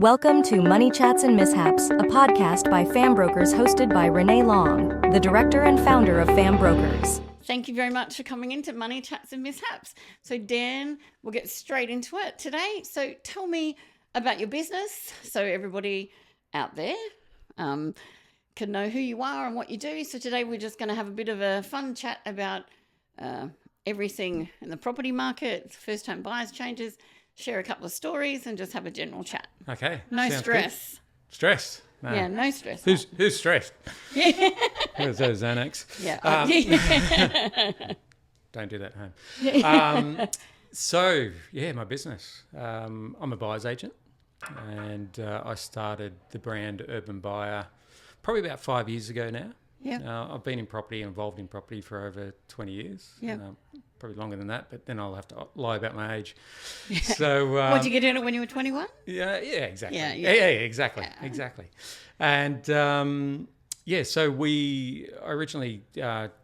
Welcome to Money Chats and Mishaps, a podcast by Fam Brokers hosted by Renae Long, the director and founder of Fam Brokers. Thank you very much for coming into Money Chats and Mishaps. So Dan, we'll get straight into it today. So tell me about your business so everybody out there can know who you are and what you do. So today we're just going to have a bit of a fun chat about everything in the property market, first-time buyers changes, share a couple of stories and just have a general chat. Okay. No stress. Good. Stress? No. Yeah, no stress. Who's stressed? Yeah. Where's those Xanax? Yeah. Don't do that at home. So, my business. I'm a buyer's agent and I started the brand UrbanBuyer probably about 5 years ago now. Yeah. I've been in property, involved in property for over 20 years. Yeah. Probably longer than that, but then I'll have to lie about my age. So, What, did you get in it when you were 21? Yeah, exactly. Yeah, Exactly. And so I originally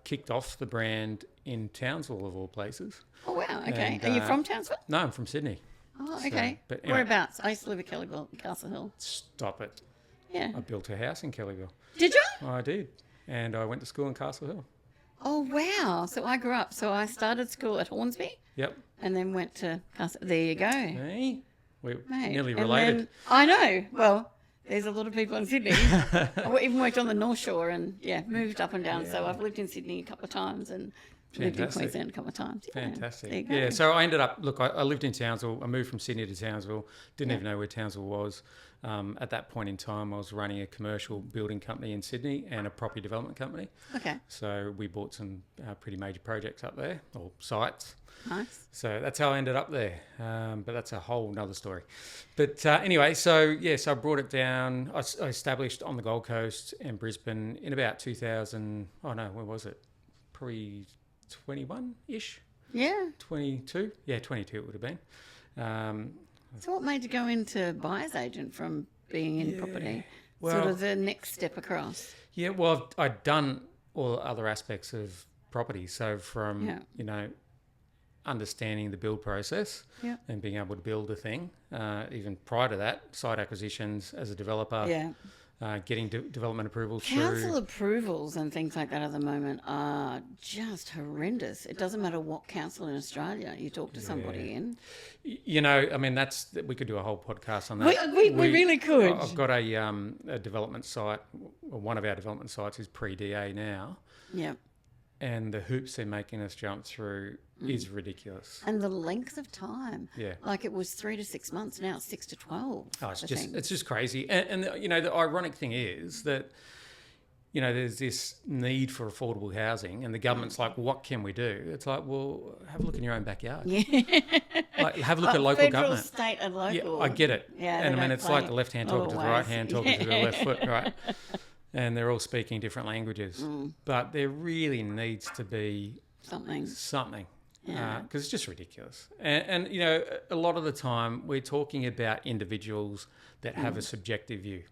kicked off the brand in Townsville of all places. Oh, wow. Okay. And, Are you from Townsville? No, I'm from Sydney. Oh, okay. But anyway, whereabouts? I used to live at Kellyville, Castle Hill. Stop it. Yeah. I built a house in Kellyville. Did you? Oh, I did. And I went to school in Castle Hill. Oh, wow. So I grew up. So I started school at Hornsby. Yep. And then went to Castle. There you go. Hey, we're Mate. nearly And related. then, I know. Well, there's a lot of people in Sydney. I even worked on the North Shore and, moved up and down. So I've lived in Sydney a couple of times and lived in Queensland a couple of times. Yeah. Fantastic. There you go. Yeah, so I ended up, I lived in Townsville. I moved from Sydney to Townsville. Didn't even know where Townsville was. At that point in time, I was running a commercial building company in Sydney and a property development company. Okay. So we bought some pretty major projects up there, or sites. Nice. So that's how I ended up there. But that's a whole nother story. But anyway, so I brought it down. I established on the Gold Coast and Brisbane in about 2000. Oh no, where was it? Probably 21-ish. Yeah. 22. Yeah, 22 it would have been. So what made you go into buyer's agent from being in property? Well, sort of the next step across. Yeah, well, I'd done all other aspects of property. So from, understanding the build process and being able to build a thing, even prior to that, site acquisitions as a developer, getting development approvals Council approvals and things like that at the moment are just horrendous. It doesn't matter what council in Australia you talk to somebody in. We could do a whole podcast on that. We really could. I've got a development site. One of our development sites is pre-DA now. Yeah. And the hoops they're making us jump through is ridiculous. And the length of time. Yeah. Like it was 3 to 6 months, now it's 6 to 12. Oh, it's just crazy. And the ironic thing is that, there's this need for affordable housing and the government's like, what can we do? It's like, well, have a look in your own backyard. Yeah. Like, have a look at local federal, government. State and local. Yeah, I get it. Yeah, and it's like the left hand talking to the right hand, talking to the left foot, right? And they're all speaking different languages. But there really needs to be something. Because it's just ridiculous. And a lot of the time we're talking about individuals that have a subjective view.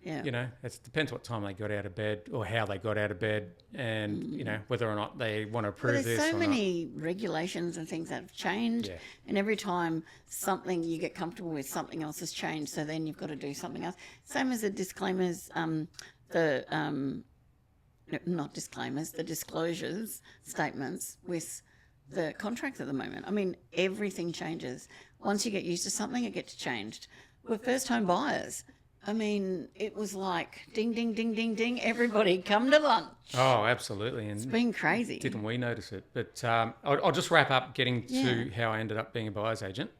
Yeah. It depends what time they got out of bed or how they got out of bed and, whether or not they want to approve this or not. There's so many regulations and things that have changed. Yeah. And every time something you get comfortable with, something else has changed. So then you've got to do something else. Same as the disclaimers, the disclosures statements with the contracts at the moment. I mean, everything changes. Once you get used to something, it gets changed. We're first-time buyers. I mean, it was like ding, ding, ding, ding, ding. Everybody come to lunch. Oh, absolutely. And it's been crazy. Didn't we notice it? But I'll just wrap up getting to how I ended up being a buyer's agent.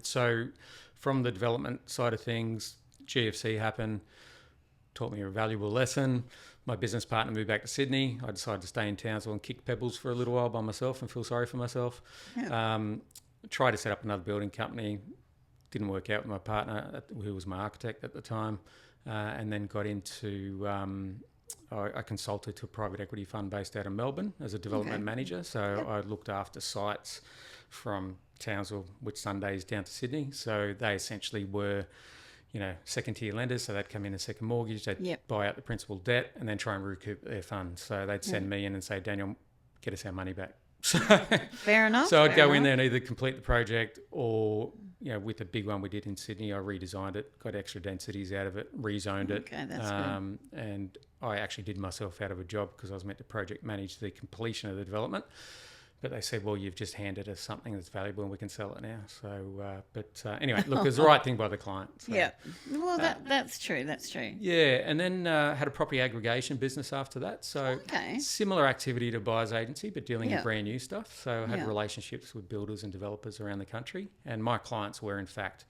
So from the development side of things, GFC happened, taught me a valuable lesson. My business partner moved back to Sydney. I decided to stay in Townsville and kick pebbles for a little while by myself and feel sorry for myself. Yeah. Tried to set up another building company. Didn't work out with my partner, who was my architect at the time, and then got into, I consulted to a private equity fund based out of Melbourne as a development manager. So I looked after sites from Townsville, Whitsundays down to Sydney. So they essentially were, second tier lenders. So they'd come in a second mortgage, they'd buy out the principal debt and then try and recoup their funds. So they'd send me in and say, Daniel, get us our money back. So, Fair enough. so I'd fair go in enough. there and either complete the project or, with the big one we did in Sydney, I redesigned it, got extra densities out of it, rezoned it. Okay, that's good. And I actually did myself out of a job because I was meant to project manage the completion of the development. But they said, well, you've just handed us something that's valuable and we can sell it now. So, anyway, look, it was the right thing by the client. So. Yeah. Well, that's true. That's true. Yeah, and then had a property aggregation business after that. So Okay. similar activity to buyer's agency, but dealing Yeah. with brand new stuff. So I had Yeah. relationships with builders and developers around the country. And my clients were, in fact,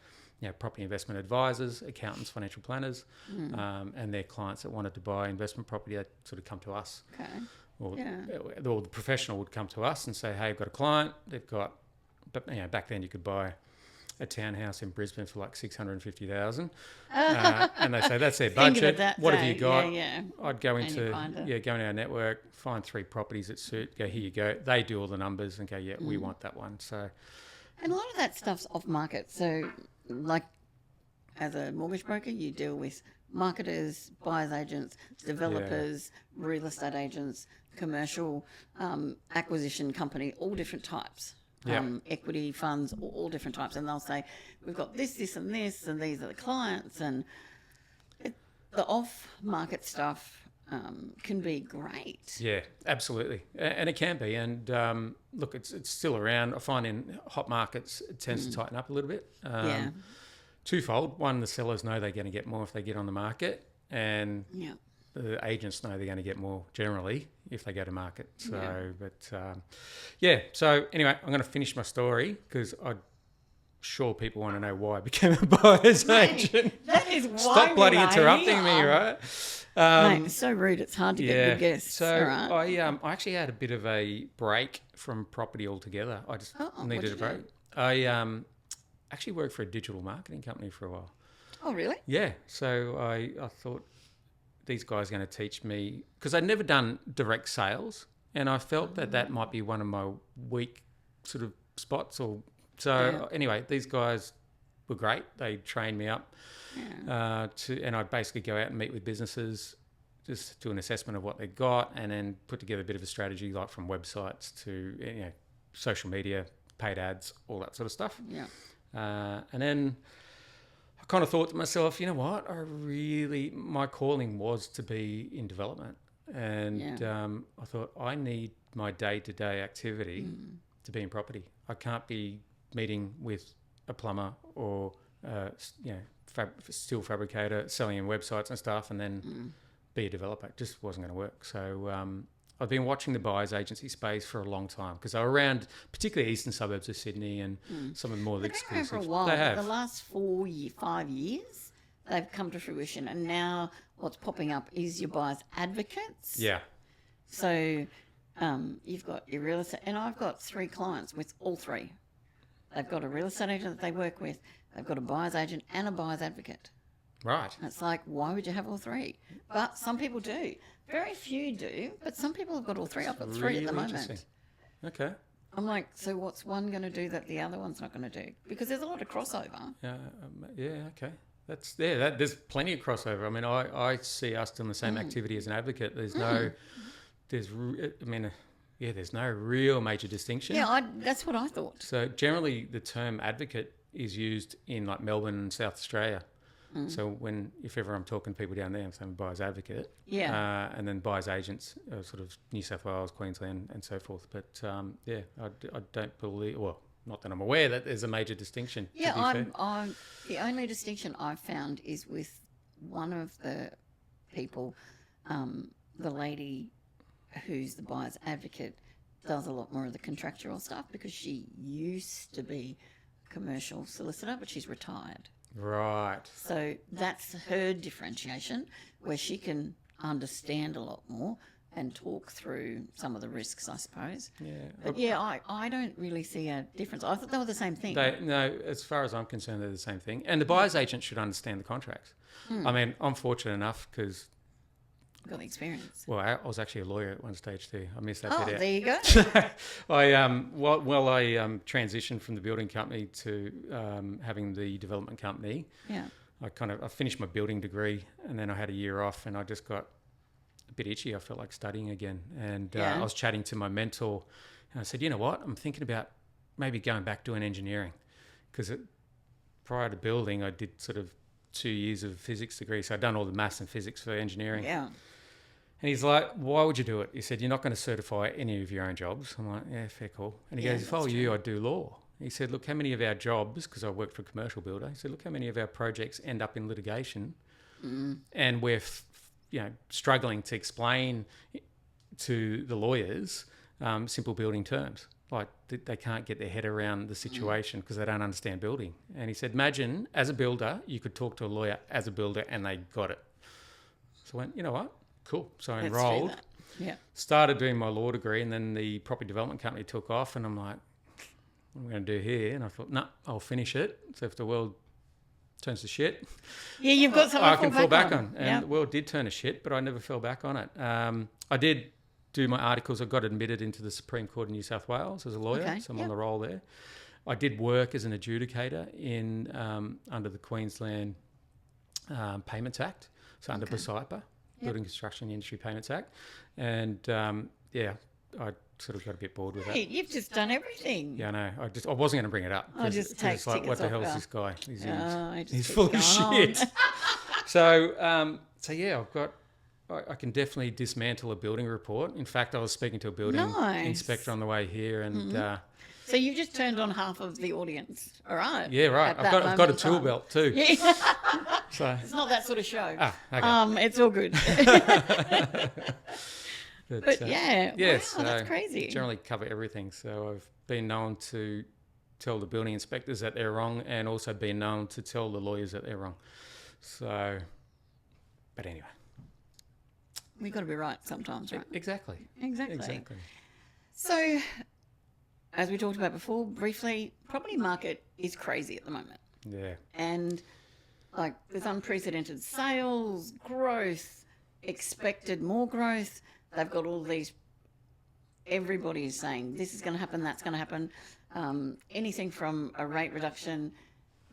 property investment advisors, accountants, financial planners, and their clients that wanted to buy investment property, they'd sort of come to us. Okay. Or the professional would come to us and say, hey, I've got a client. They've got, but back then you could buy a townhouse in Brisbane for like 650,000, and they say that's their budget. What have you got? Yeah. I'd go into go into our network, find 3 properties that suit. Go, here you go. They do all the numbers and go, yeah, we want that one. So, And a lot of that stuff's off market. So, like, as a mortgage broker, you deal with marketers, buyers agents, developers, real estate agents, commercial acquisition company, all different types. Equity funds, all different types. And they'll say, we've got this, and this, and these are the clients. And the off-market stuff can be great. yeah, absolutely, and it can be. And look, it's still around. I find in hot markets it tends to tighten up a little bit. Twofold. One, the sellers know they're going to get more if they get on the market, and the agents know they're going to get more generally if they go to market. So, So anyway, I'm going to finish my story because I'm sure people want to know why I became a buyer's agent. That is why. Stop bloody interrupting me, right? Mate, it's so rude. It's hard to get good guests. So right? I actually had a bit of a break from property altogether. I just needed a break. do? I actually worked for a digital marketing company for a while. Oh, really? Yeah. So I thought these guys are going to teach me, because I'd never done direct sales, and I felt that might be one of my weak sort of spots. Anyway, these guys were great. They trained me up and I'd basically go out and meet with businesses, just do an assessment of what they got, and then put together a bit of a strategy, like from websites to social media, paid ads, all that sort of stuff. Yeah. And then I kind of thought to myself, you know what? My calling was to be in development. And I thought, I need my day-to-day activity to be in property. I can't be meeting with a plumber or, steel fabricator, selling in websites and stuff, and then be a developer. It just wasn't going to work. So I've been watching the buyers agency space for a long time, because they're around particularly eastern suburbs of Sydney and some of the more exclusive. For a while. They have. The last 5 years, they've come to fruition, and now what's popping up is your buyers advocates. Yeah. So you've got your real estate, and I've got 3 clients with all 3. They've got a real estate agent that they work with, they've got a buyer's agent and a buyer's advocate. Right. And it's like, why would you have all 3? But some people do. Very few do, but some people have got all 3. I've got 3 at the moment. Okay. I'm like, so what's one going to do that the other one's not going to do? Because there's a lot of crossover. Okay. There's plenty of crossover. I mean, I see us doing the same activity as an advocate. There's no real major distinction. Yeah, that's what I thought. So generally, the term advocate is used in like Melbourne and South Australia. So if ever I'm talking to people down there, I'm saying buyer's advocate. Yeah. And then buyer's agents, sort of New South Wales, Queensland, and so forth. But I don't believe. Well, not that I'm aware that there's a major distinction. Yeah, the only distinction I've found is with one of the people, the lady who's the buyer's advocate does a lot more of the contractual stuff, because she used to be a commercial solicitor, but she's retired. Right. So that's her differentiation, where she can understand a lot more and talk through some of the risks, I suppose. Yeah. But I don't really see a difference. I thought they were the same thing. No, as far as I'm concerned, they're the same thing. And the buyer's agent should understand the contracts. I mean, I'm fortunate enough because... Got the experience. Well, I was actually a lawyer at one stage too. I missed that bit out. Oh, there you go. I transitioned from the building company to having the development company. Yeah. I finished my building degree, and then I had a year off, and I just got a bit itchy. I felt like studying again, and I was chatting to my mentor, And I said, you know what? I'm thinking about maybe going back doing engineering, because prior to building, I did sort of 2 years of physics degree. So I'd done all the maths and physics for engineering. Yeah. And he's like, why would you do it? He said, you're not going to certify any of your own jobs. I'm like, yeah, fair call. And he goes, if I were you, I'd do law. He said, look, how many of our jobs, because I worked for a commercial builder, he said, look, how many of our projects end up in litigation, and we're struggling to explain to the lawyers simple building terms. Like they can't get their head around the situation because they don't understand building. And he said, imagine as a builder, you could talk to a lawyer as a builder and they got it. So I went, you know what? Cool. So I enrolled, started doing my law degree, and then the property development company took off, and I'm like, what am I going to do here? And I thought, no, I'll finish it. So if the world turns to shit, you've got something I can fall back on. And Yeah. the world did turn to shit, but I never fell back on it. I did do my articles. I got admitted into the Supreme Court of New South Wales as a lawyer, so I'm on the roll there. I did work as an adjudicator in under the Queensland Payments Act, so under BSIPA, Building Construction Industry Payments Act. And I sort of got a bit bored with that. Hey, you've just done everything. Yeah, I know. I wasn't going to bring it up. I'll just take it's like, what the hell is this guy? He's full of shit. So yeah, I can definitely dismantle a building report. In fact, I was speaking to a building inspector on the way here, and so you've just turned on half of the audience. All right. yeah, right. I've got a tool belt too. Yeah. So It's not that sort of show. okay. It's all good. But yes, wow, that's crazy. Generally cover everything. So I've been known to tell the building inspectors that they're wrong, and also been known to tell the lawyers that they're wrong. So, but anyway. We've got to be right sometimes, right? Exactly. So, as we talked about before, briefly, property market is crazy at the moment. Yeah. And like there's unprecedented sales, growth, expected more growth. They've got all these, everybody is saying this is going to happen, that's going to happen. Anything from a rate reduction.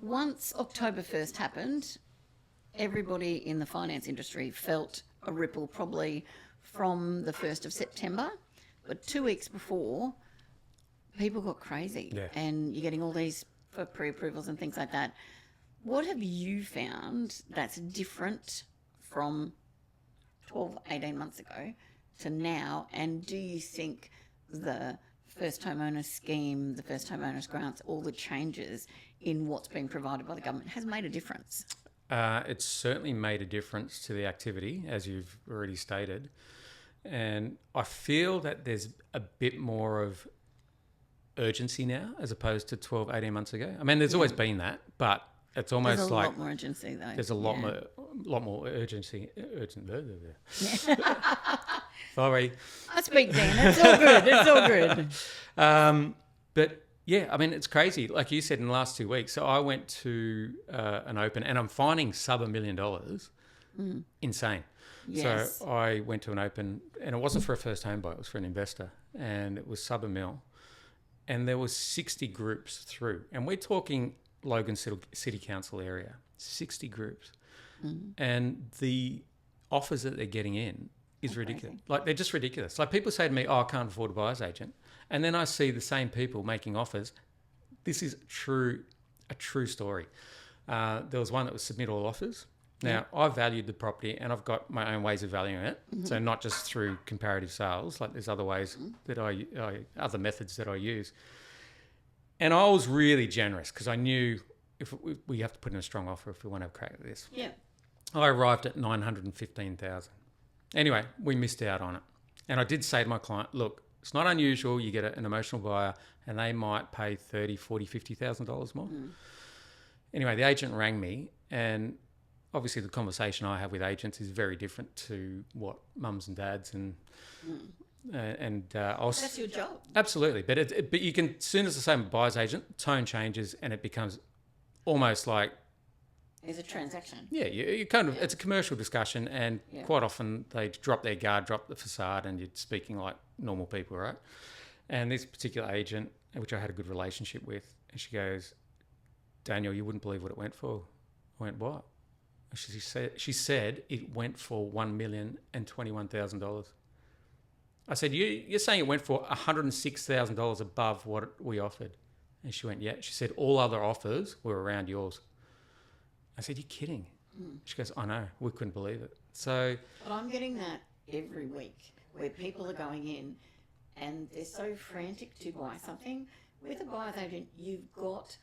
Once October 1st happened, everybody in the finance industry felt a ripple probably from the 1st of September. But 2 weeks before, people got crazy. Yeah. And you're getting all these for pre-approvals and things like that. What have you found that's different from 12, 18 months ago to now? And do you think the first homeowner scheme, the first homeowners grants, all the changes in what's being provided by the government has made a difference? It's certainly made a difference to the activity, as you've already stated. And I feel that there's a bit more of urgency now as opposed to 12, 18 months ago. I mean, there's always been that, but it's almost There's a like lot more urgency though. there's a lot more urgency. Sorry. I speak Dan. It's all good. It's all good. But yeah, I mean, it's crazy. Like you said, in the last 2 weeks. So I went to an open, and I'm finding sub $1 million insane. Yes. So I went to an open, and it wasn't for a first home buyer, it was for an investor, and it was sub $1 million. And there was 60 groups through, and we're talking Logan City Council area, 60 groups. And the offers that they're getting in is ridiculous. Crazy. Like, they're just ridiculous. Like, people say to me, I can't afford a buyer's agent. And then I see the same people making offers. This is a true story. There was one that was submit all offers. Now, I valued the property, and I've got my own ways of valuing it. So not just through comparative sales, like there's other ways that other methods that I use. And I was really generous because I knew if we have to put in a strong offer if we want to have a crack at this. Yeah. I arrived at 915,000. Anyway, we missed out on it. And I did say to my client, look, it's not unusual. You get an emotional buyer and they might pay $30,000, $40,000, $50,000 more. Anyway, the agent rang me, and obviously the conversation I have with agents is very different to what mums and dads and I was... That's your job. Absolutely. But you can, as soon as I say I'm a buyer's agent, tone changes and it becomes almost like... It's a transaction. Yeah, you kind of, it's a commercial discussion, and quite often they drop their guard, drop the facade, and you're speaking like normal people, right? And this particular agent, which I had a good relationship with, and she goes, Daniel, you wouldn't believe what it went for. I went, what? She said it went for $1,021,000. I said, you're saying it went for $106,000 above what we offered? And she went, yeah. She said, all other offers were around yours. I said, you're kidding. She goes, I know. We couldn't believe it. So... But I'm getting that every week where people are going in and they're so frantic to buy something. With a buyer's agent, you've got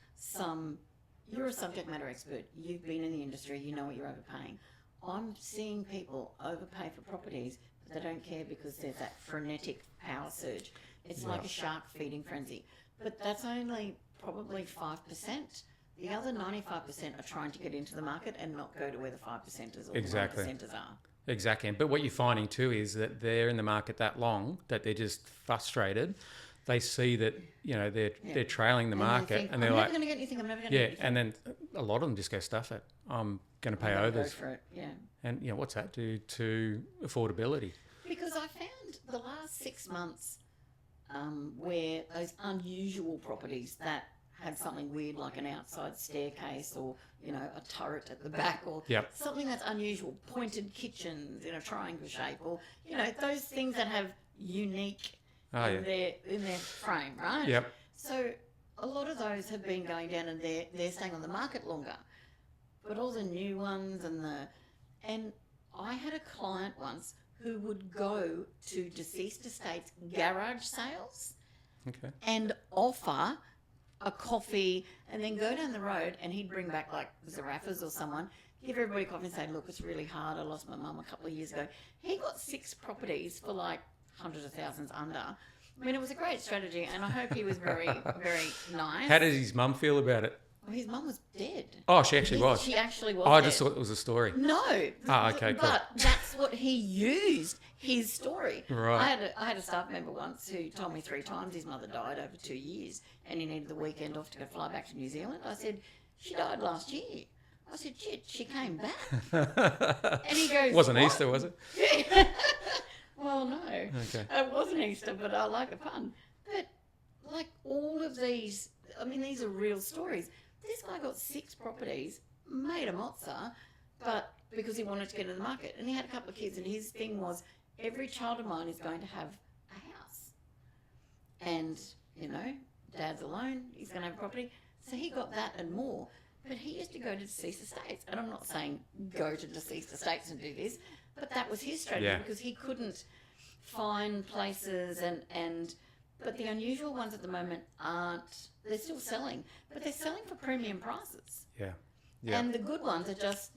you're a subject matter expert. You've been in the industry. You know what you're overpaying. I'm seeing people overpay for properties, but they don't care because there's that frenetic power surge. It's like a shark feeding frenzy. But that's only probably 5%. The other 95% are trying to get into the market and not go to where the 5%ers or the 1%ers are. Exactly. But what you're finding too is that they're in the market that long that they're just frustrated. They see that, they're trailing the market and they're like, I'm never going to get anything, I'm never going to get anything. And then a lot of them just go, stuff it. I'm going to pay overs. Go for it, yeah. And, what's that do to affordability? Because I found the last 6 months where those unusual properties that had something weird like an outside staircase or, a turret at the back or something that's unusual, pointed kitchens in a triangle shape or, those things that have unique in their frame, right? Yep. So a lot of those have been going down and they're staying on the market longer. But all the new ones and I had a client once who would go to deceased estates garage sales and offer a coffee and then go down the road and he'd bring back like Zarafas or someone, give everybody a coffee and say, look, it's really hard. I lost my mum a couple of years ago. He got 6 properties for like hundreds of thousands under. I mean, it was a great strategy and I hope he was very, very nice. How did his mum feel about it? Well, his mum was dead. Oh, she actually was? She actually was I just thought it was a story. No. Oh, okay, cool. But that's what he used, his story. Right. I had a staff member once who told me 3 times his mother died over 2 years and he needed the weekend off to go fly back to New Zealand. I said, she died last year. I said, shit, she came back. And he goes, wasn't what? Easter, was it? Well, no. Okay. It wasn't Easter, but I like the pun. But like all of these, I mean, these are real stories. This guy got 6 properties, made a mozza, but because he wanted to get in the market. And he had a couple of kids, and his thing was, every child of mine is going to have a house. And, dad's alone, he's going to have a property. So he got that and more. But he used to go to deceased estates. And I'm not saying go to deceased estates and do this, but that was his strategy because he couldn't find places but the unusual ones at the moment they're still selling, but they're selling for premium prices. Yeah. And the good ones are just,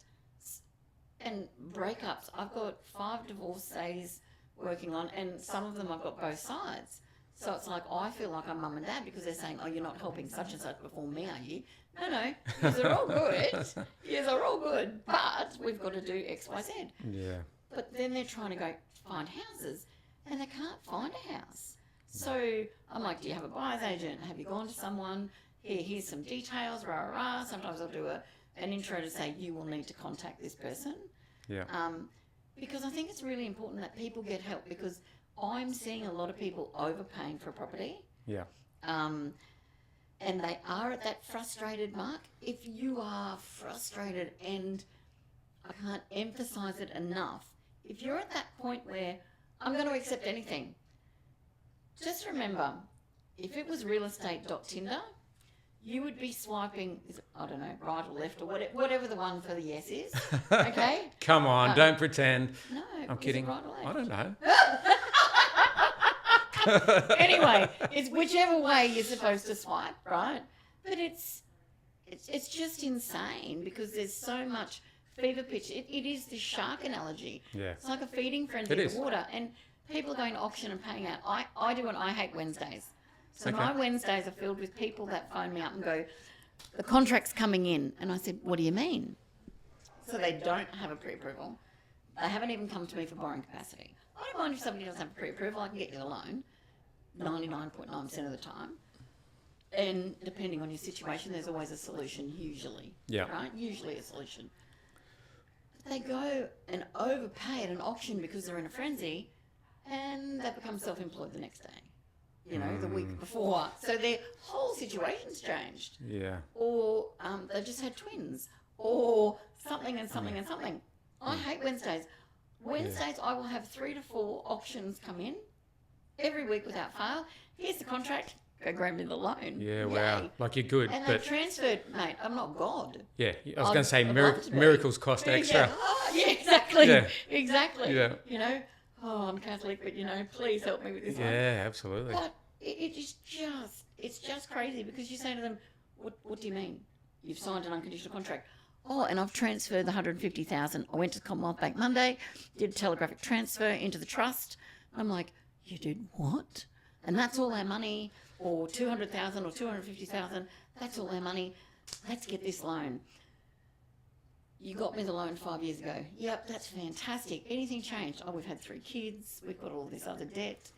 and breakups. I've got 5 divorcees working on, and some of them I've got both sides. So it's like, I feel like I'm mum and dad because they're saying, oh, you're not helping such and such before me, are you? No, because they're all good. Yes, they're all good, but we've got to do X, Y, Z. Yeah. But then they're trying to go find houses, and they can't find a house. So I'm like, do you have a buyer's agent? Have you gone to someone? Here's some details, rah, rah, rah. Sometimes I'll do an intro to say, you will need to contact this person. Yeah. Because I think it's really important that people get help because I'm seeing a lot of people overpaying for a property. Yeah. And they are at that frustrated mark. If you are frustrated, and I can't emphasize it enough, if you're at that point where I'm going to accept anything, just remember, if it was realestate.tinder, you would be swiping, I don't know, right or left or whatever the one for the yes is. Okay? Come on, don't pretend. No, I'm kidding. Right or left? I don't know. Anyway, it's whichever way you're supposed to swipe, right? But it's just insane because there's so much fever pitch. It is the shark analogy. Yeah. It's like a feeding frenzy of the water. And people are going to auction and paying out. I do an I Hate Wednesdays. So my Wednesdays are filled with people that phone me up and go, the contract's coming in. And I said, what do you mean? So they don't have a pre-approval. They haven't even come to me for borrowing capacity. I don't mind if somebody doesn't have a pre-approval. I can get you the loan 99.9% of the time. And depending on your situation, there's always a solution, usually. Yeah. Right? Usually a solution. But they go and overpay at an auction because they're in a frenzy and they become self-employed the next day. The week before. So their whole situation's changed. Yeah. Or they just had twins. Or something and something and something. I hate Wednesdays. Wednesdays I will have 3 to 4 auctions come in every week without fail. Here's the contract. Go grab me the loan. Yeah, wow. Yay. Like you're good. And but they transferred, mate. I'm not God. yeah, I was going to say I'd love to be. miracles cost extra. Yeah, exactly. Yeah. Exactly. Yeah. You know, I'm Catholic, but, please help me with this one. Yeah, absolutely. But it's just crazy because you say to them, what do you mean? You've signed an unconditional contract. Oh, and I've transferred the $150,000. I went to the Commonwealth Bank Monday, did a telegraphic transfer into the trust. I'm like, you did what? And that's all our money, or $200,000 or $250,000. That's all our money. Let's get this loan. You got me the loan 5 years ago. Yep, that's fantastic. Anything changed? Oh, we've had 3 kids. We've got all this other debt.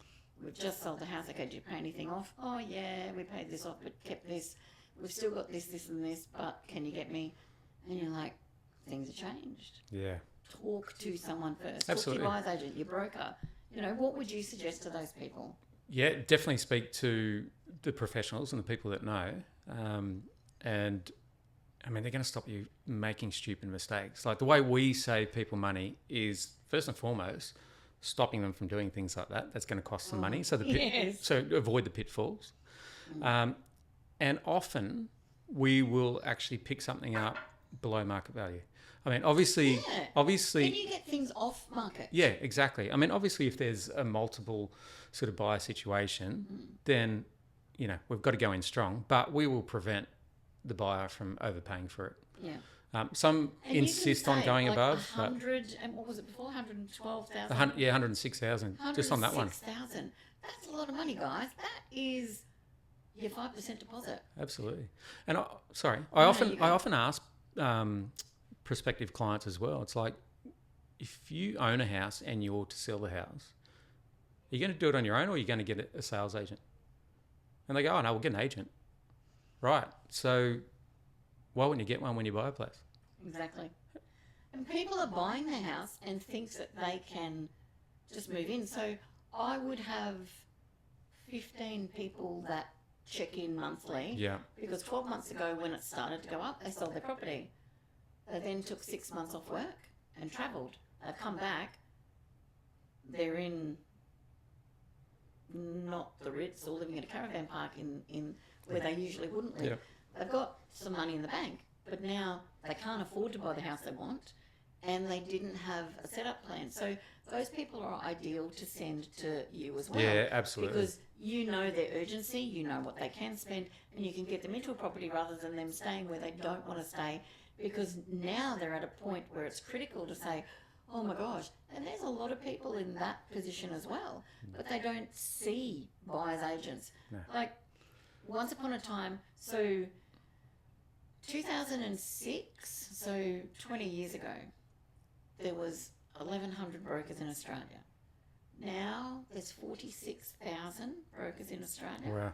We've just sold the house. Okay, did you pay anything off? Oh, yeah, we paid this off but kept this. We've still got this, this and this, but can you get me? And you're like, things have changed. Yeah. Talk to someone first. Absolutely. Talk to your buyer's agent, your broker. What would you suggest to those people? Yeah, definitely speak to the professionals and the people that know. And I mean, they're going to stop you making stupid mistakes. Like the way we save people money is first and foremost stopping them from doing things like that. That's going to cost them money. So so avoid the pitfalls. And often we will actually pick something up below market value. I mean, obviously. Then you get things off market. Yeah, exactly. I mean, obviously, if there's a multiple sort of buyer situation, then, we've got to go in strong, but we will prevent the buyer from overpaying for it. Yeah. Some And insist on going above. 100, and what was it before? 112,000? 106,000, just on that one. 106,000. That's a lot of money, guys. That is your 5% deposit. Absolutely. And I often ask prospective clients as well. It's like, if you own a house and you're to sell the house, are you going to do it on your own or are you going to get a sales agent? And they go, oh no, we'll get an agent. Right. So why wouldn't you get one when you buy a place? Exactly. And people are buying their house and thinks that they can just move in. So I would have 15 people that check in monthly. Yeah. Because 12 months ago when it started to go up, they sold their property. They then took 6 months off work and travelled. They've come back. They're in not the Ritz or living in a caravan park in where they usually wouldn't live. Yeah. They've got some money in the bank, but now they can't afford to buy the house they want and they didn't have a setup plan. So those people are ideal to send to you as well. Yeah, absolutely. Because you know their urgency, you know what they can spend, and you can get them into a property rather than them staying where they don't want to stay, because now they're at a point where it's critical to say, oh my gosh, and there's a lot of people in that position as well, but they don't see buyer's agents. No. Like, once upon a time, so 2006, so 20 years ago, there was 1,100 brokers in Australia. Now there's 46,000 brokers in Australia. Wow.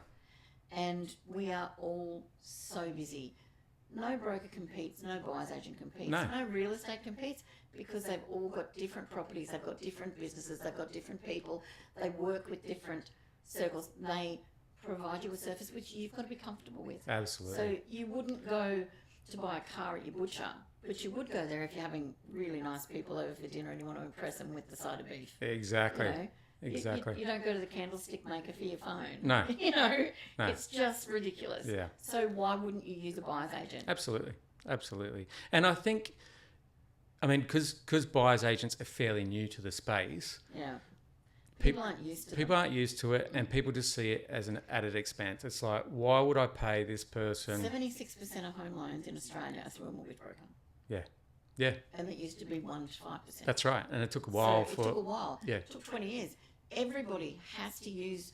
And we are all so busy. No broker competes, no buyer's agent competes, No real estate competes, because they've all got different properties, they've got different businesses, they've got different people, they work with different circles, they provide you a service which you've got to be comfortable with. Absolutely. So you wouldn't go to buy a car at your butcher, but you would go there if you're having really nice people over for dinner and you want to impress them with the side of beef. Exactly. You know? Exactly. You don't go to the candlestick maker for your phone. No. No. It's just ridiculous. Yeah. So why wouldn't you use a buyer's agent? Absolutely. Absolutely. And I think, because buyer's agents are fairly new to the space. Yeah. People aren't used to People aren't used to it, and people just see it as an added expense. It's like, why would I pay this person? 76% of home loans in Australia are through a mortgage broker. Yeah. Yeah. And it used to be 1 to 5%. That's right. And it took a while It took a while. Yeah. It took 20 years. Everybody has to use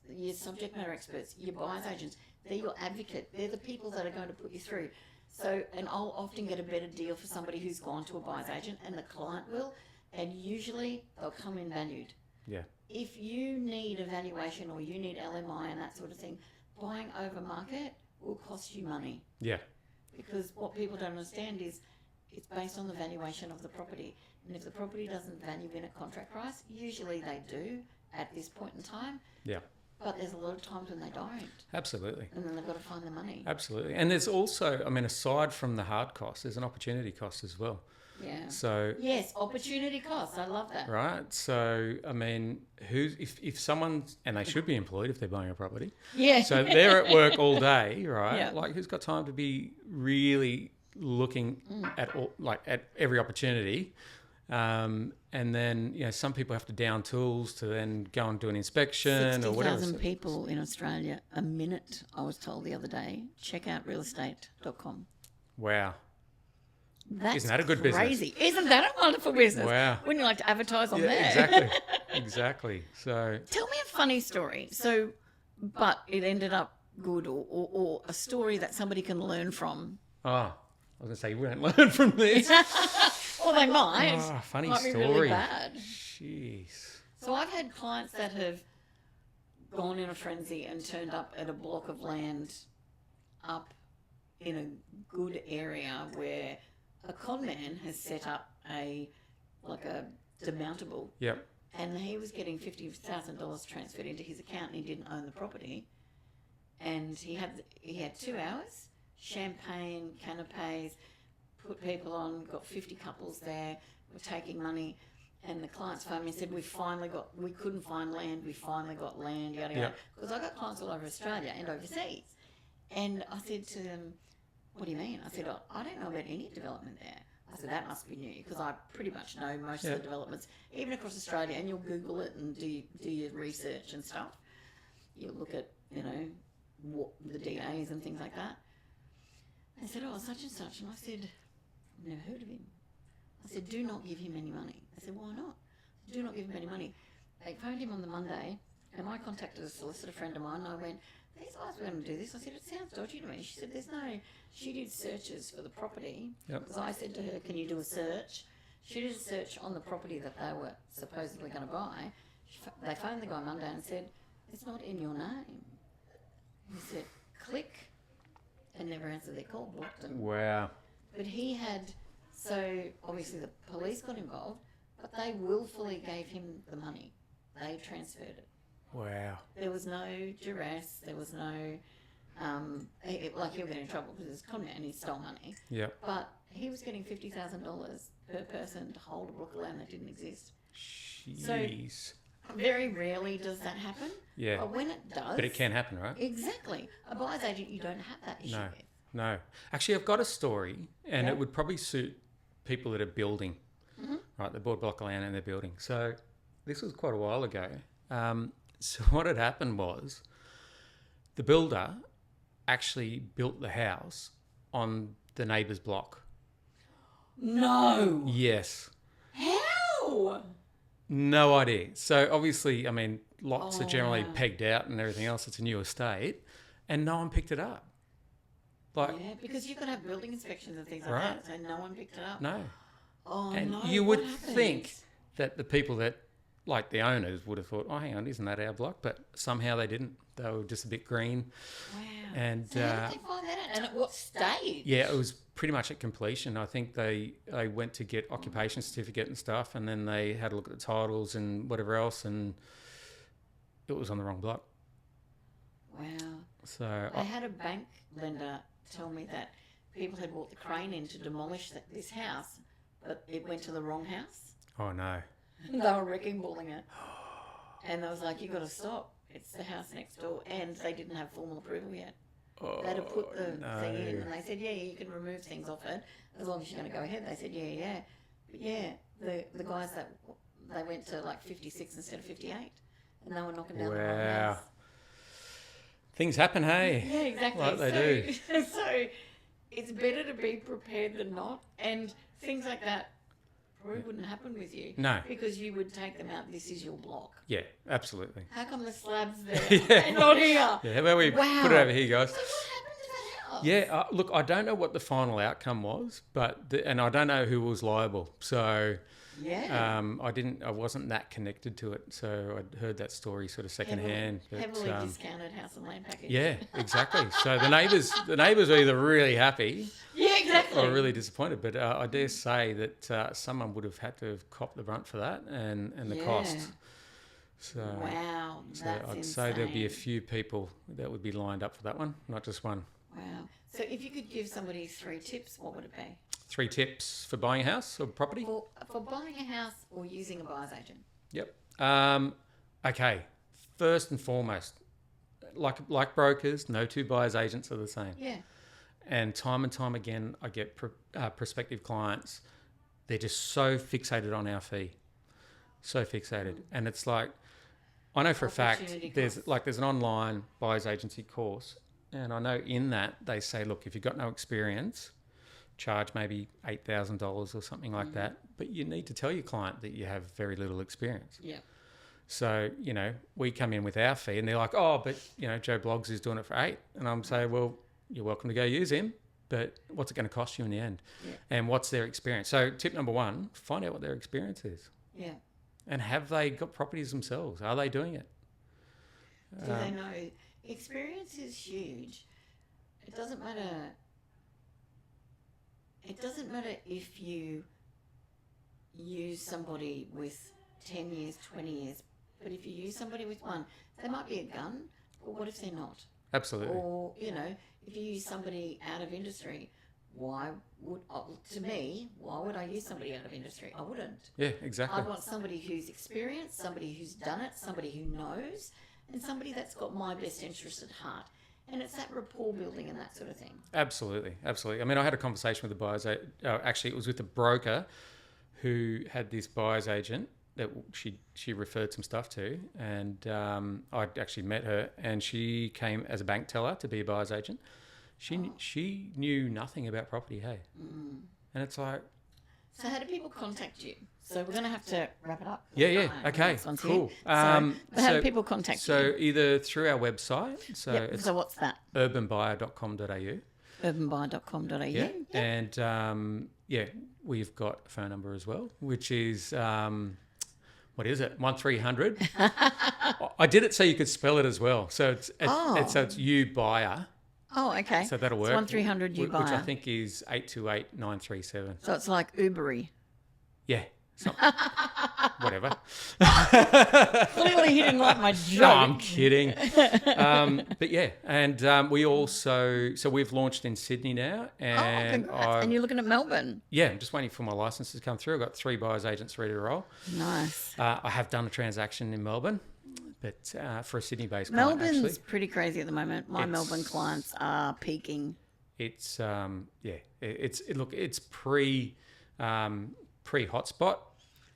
your subject matter experts, your buyer's agents. They're your advocate. They're the people that are going to put you through. So, and I'll often get a better deal for somebody who's gone to a buyer's agent, and the client will, and usually they'll come in valued. Yeah. If you need a valuation or you need LMI and that sort of thing, buying over market will cost you money. Yeah. Because what people don't understand is it's based on the valuation of the property. And if the property doesn't value in at contract price, usually they do at this point in time. Yeah. But there's a lot of times when they don't. Absolutely. And then they've got to find the money. Absolutely. And there's also, I mean, aside from the hard cost, there's an opportunity cost as well. Yeah. So yes, opportunity costs. I love that. right. So I mean, if someone's, and they should be employed if they're buying a property. Yeah. So they're at work all day, right? Yeah. Like, who's got time to be really looking at all, like at every opportunity? And then, you know, some people have to down tools to then go and do an inspection or whatever. 60,000 people in Australia a minute, I was told the other day. Check out realestate.com. Wow. That's Isn't that a good crazy. business? Isn't that a wonderful business? Wow. Wouldn't you like to advertise on Yeah, there? exactly. Exactly. So Tell me a funny story. So, but it ended up good, or a story that somebody can learn from. I was going to say, you won't learn from this. Or they might. Oh, funny might story. Be really bad. Jeez. So I've had clients that have gone in a frenzy and turned up at a block of land up in a good area where a con man has set up a demountable, Yep. and he was getting $50,000 transferred into his account, and he didn't own the property, and he had 2 hours, champagne, canapes, put people on, got 50 couples there, were taking money, and the clients phoned me and said, we couldn't find land, we finally got land, yada yada. Because I got clients all over Australia and overseas. And I said to them, what do you mean? I said, I don't know about any development there. I said, that must be new, because I pretty much know most of the developments, even across Australia, and you'll Google it and do your research and stuff. You'll look at, you know, what the DAs and things like that. They said, such and such. And I said, I've never heard of him. I said, do not give him any money. They said, why not? Do not give him any money. They phoned him on the Monday, and I contacted a solicitor friend of mine, and I went, these guys were going to do this. I said, it sounds dodgy to me. She said, she did searches for the property. Because I said to her, can you do a search? She did a search on the property that they were supposedly going to buy. They phoned the guy Monday and said, it's not in your name. He said, click, and never answered their call, blocked them. Wow. But he had, so obviously the police got involved, but they willfully gave him the money. They transferred it. Wow. There was no duress. There was no, he'll get in trouble because it's con man and he stole money. Yep. But he was getting $50,000 per person to hold a block of land that didn't exist. Jeez. So very rarely does that happen. Yeah. But when it does. But it can happen, right? Exactly. A buyer's agent, you don't have that issue with. No. Actually, I've got a story, and it would probably suit people that are building. Right, they bought a block of land and they're building. So this was quite a while ago. So what had happened was the builder actually built the house on the neighbour's block. No. Yes. How? No idea. So obviously, I mean, lots are generally pegged out and everything else. It's a new estate, and no one picked it up. Like, yeah, because you've got to have building inspections and things like Right. that, so no one picked it up. no. Oh, And no. you what would happened? think that the people that, like the owners, would have thought, oh, hang on, isn't that our block? But somehow they didn't. They were just a bit green. Wow. And So how did they find that out? And at what stage? yeah, it was pretty much at completion. I think they went to get occupation certificate and stuff, and then they had a look at the titles and whatever else, and it was on the wrong block. Wow. So I had a bank lender tell me that people had brought the crane in to demolish this house, but it went to the wrong house. oh no. They were wrecking balling it. And I was like, you got to stop. It's the house next door. And they didn't have formal approval yet. Oh, They had to put the no. thing in. And they said, yeah, you can remove things off it as long as you're going to go ahead. They said, yeah. But yeah, the guys that, they went to like 56 instead of 58. And they were knocking down the wrong Wow. house. Things happen, hey? Yeah, exactly. Like they do. So it's better to be prepared than not. And things like that probably wouldn't happen with you. No. Because you would take them out, this is your block. Yeah, absolutely. How come the slab's there Yeah. and not here? Yeah, how about we Wow. put it over here, guys? So what happened to that house? Yeah, look, I don't know what the final outcome was, but and I don't know who was liable. So Yeah. I wasn't that connected to it. So I'd heard that story sort of secondhand. Heavily But, discounted house and land package. yeah, exactly. So the neighbours are either really happy Yeah, exactly. or really disappointed. But I dare say that someone would have had to have copped the brunt for that and the Yeah. cost. So, wow, that's I'd insane. say there'll be a few people that would be lined up for that one, not just one. Wow. So if you could give somebody 3 tips, what would it be? 3 tips for buying a house or property? For buying a house or using a buyer's agent? Yep. Okay. First and foremost, like brokers, no 2 buyer's agents are the same. Yeah. And time again, I get prospective clients. They're just so fixated on our fee, so fixated, and it's like, I know for a fact there's an online buyer's agency course, and I know in that they say, look, if you've got no experience, charge maybe $8,000 or something like that, but you need to tell your client that you have very little experience. Yeah. So, we come in with our fee and they're like, oh, but, Joe Bloggs is doing it for 8. And I'm saying, well, you're welcome to go use him, but what's it going to cost you in the end? Yeah. And what's their experience? So tip number 1, find out what their experience is. Yeah. And have they got properties themselves? Are they doing it? Do they know? Experience is huge. It doesn't matter. It doesn't matter if you use somebody with 10 years, 20 years, but if you use somebody with 1, they might be a gun, but what if they're not? Absolutely. Or, if you use somebody out of industry, why would I use somebody out of industry? I wouldn't. Yeah, exactly. I want somebody who's experienced, somebody who's done it, somebody who knows, and somebody that's got my best interest at heart. And it's that rapport building and that sort of thing. Absolutely. I mean, I had a conversation with the buyer's agent. Actually, it was with a broker who had this buyer's agent that she referred some stuff to, and I'd actually met her, and she came as a bank teller to be a buyer's agent. She knew nothing about property, hey? And it's like... So how do people contact you? So we're going to have to wrap it up. Yeah. Okay, cool. How do people contact you? So either through our website. So what's that? UrbanBuyer.com.au. UrbanBuyer.com.au. Yeah. And we've got a phone number as well, which is... what is it? 1300. I did it so you could spell it as well. So it's you buyer. Oh, okay. So that'll work. It's 1300 you buyer. Which I think is 828-937. So it's like Ubery. Yeah. Whatever. Clearly he didn't like my joke. No, I'm kidding. But yeah, and we also, so we've launched in Sydney now. And congrats. And you're looking at Melbourne. Yeah, I'm just waiting for my license to come through. I've got 3 buyer's agents ready to roll. Nice. I have done a transaction in Melbourne, but for a Sydney-based client, Melbourne's actually. pretty crazy at the moment. My Melbourne clients are peaking. It's it's pre-hotspot,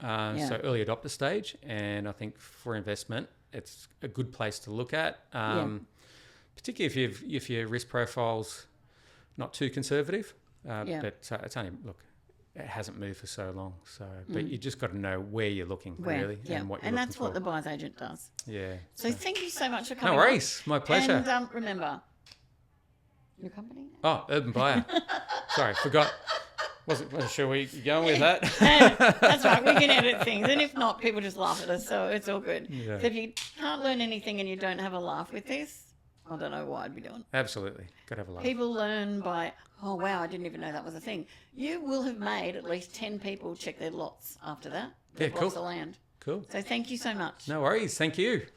so early adopter stage, and I think for investment, it's a good place to look at, particularly if your risk profile's not too conservative. But it's only it hasn't moved for so long, so but you just got to know where you're looking really, and what you're and that's looking what for. the buyer's agent does. Yeah. So thank you so much for coming. No worries, my pleasure. And remember, your company. Oh, UrbanBuyer. Sorry, forgot. Wasn't sure where you're going with that. That's right. We can edit things, and if not, people just laugh at us, so it's all good. Yeah. So if you can't learn anything and you don't have a laugh with this, I don't know what I'd be doing. Absolutely, got to have a laugh. People learn by, oh wow, I didn't even know that was a thing. You will have made at least 10 people check their lots after that. Yeah, Lots cool. of land. Cool. So thank you so much. No worries. Thank you.